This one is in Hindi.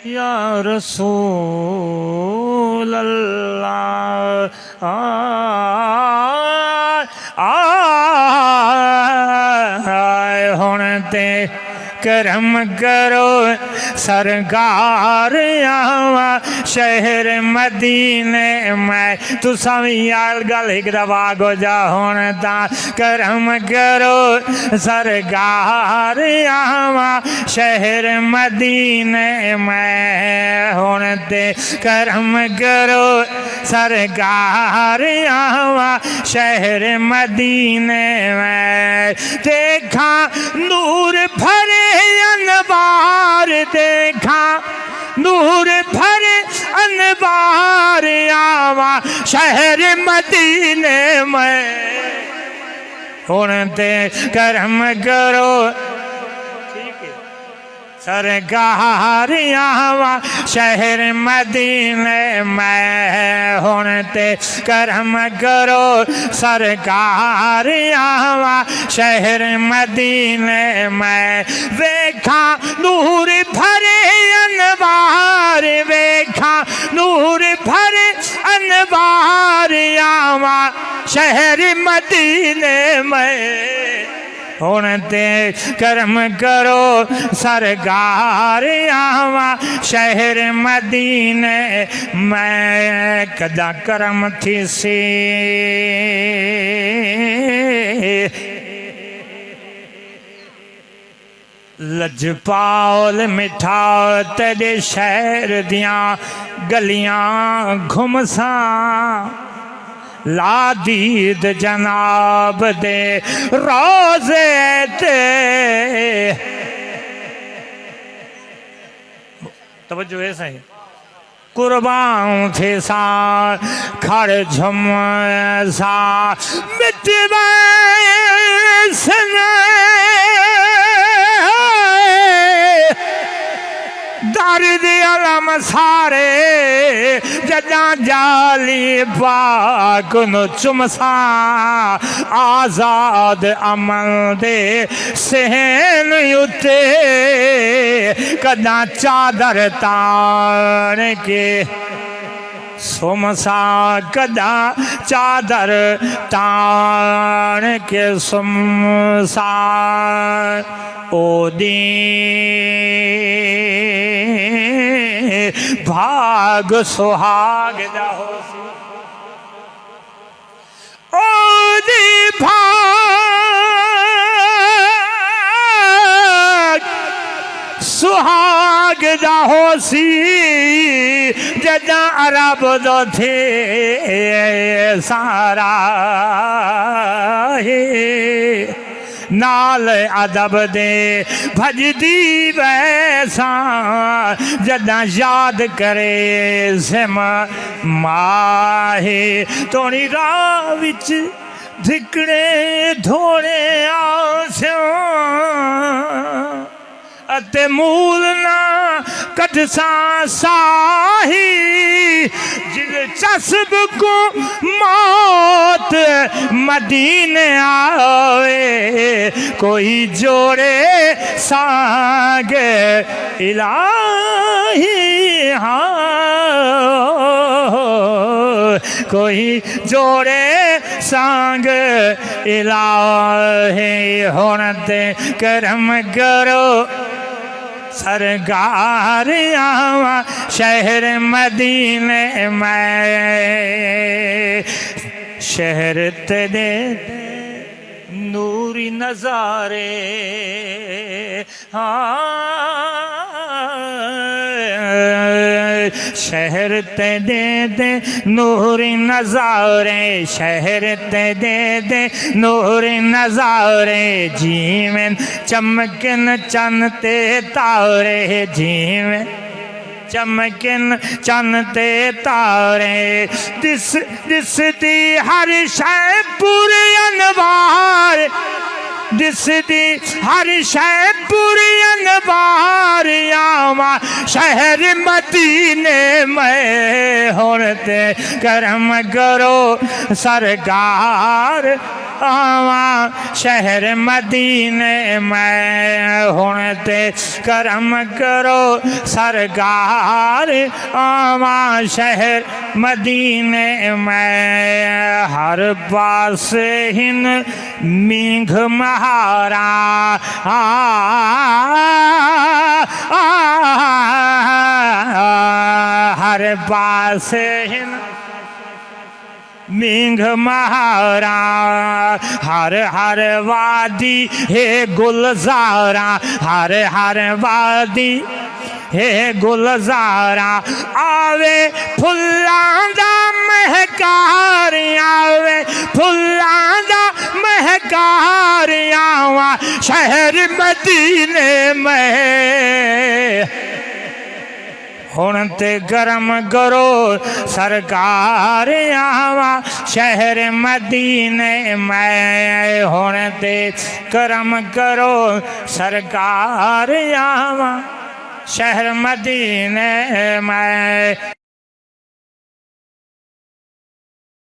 या रसूल अल्लाह हुण ते करम करो सरकार आवा शहर मदीने में तुसा भी यार गल एक दफा गो जा हुण ता करम करो सरकार आवा शहर मदीने में हुण ते करम करो सरकार आवा शहर मदीने में देखा नूर भरे अनवार देखा नूर भरे अनवार आवा शहर मदीने में हुण ते करम करो सरकार आवा शहर मदीने में हुण ते करम करो सरकार आवा शहर मदीने में वेखा नूर भरे अनवार वेखा नूर भरे अनवार आवा शहर मदीने में हुण ते करम करो सरकार आवा शहर मदीने में कदा करम थी सी लजपाल मिठाओ तेरे शहर दियां गलियां घुमसा ला दीद जनाब दे रोजे ते तवज्जो है सही कुर्बान थे सा खड़ झुम सा मिटवा दर्द अलम सारे जदा जाली पाक नु चुमसा आजाद अमल दे सहन उते कदा चादर तार के सुमसा कदा चादर तान के सुमसा ओ दी भाग सुहाग दहो ओ दी भाग सुहाग दहो सी जदा अरब दो थे सारा है नाल अदब दे भजदी वैसा जदा याद करे सिम माहे तोनी राह विच धिकड़े धोड़े आस्यों अते मूल ना कटसा साही जिल चस्ब को मौत मदीने आवे कोई जोड़े साग इलाही हाँ कोई जोड़े सांग इलाही हुण ते करम करो सरकार आवा शहर मदीने में शहर तेरे नूरी नजारे शहर ते दे दे नूरी नजारे शहर ते दे दे नूरी नजारे जीवन चमकन चन ते तारे जीवन चमकन चन ते तारे दिस दिस दी हर शय पूरे अनवार दिस दी हर शय पुरियन बार आवा शहर मदीने में हुण ते करम करो सरकार आवा शहर मदीने में हुण ते करम करो सरकार आवा शहर मदीने में हर पास हिन मींघ महारा हर पास हिन मींघ महारा हर हर वादी हे गुलजारा हर हर वादी हे गुलजारा आवे फुल्लां दा महकार आवे फुल्लां दा महकार आवा शहर मदीने में हुण ते गरम करो सरकार आवा शहर मदीने में हुण ते गरम करो सरकार आवा शहर मदीने में।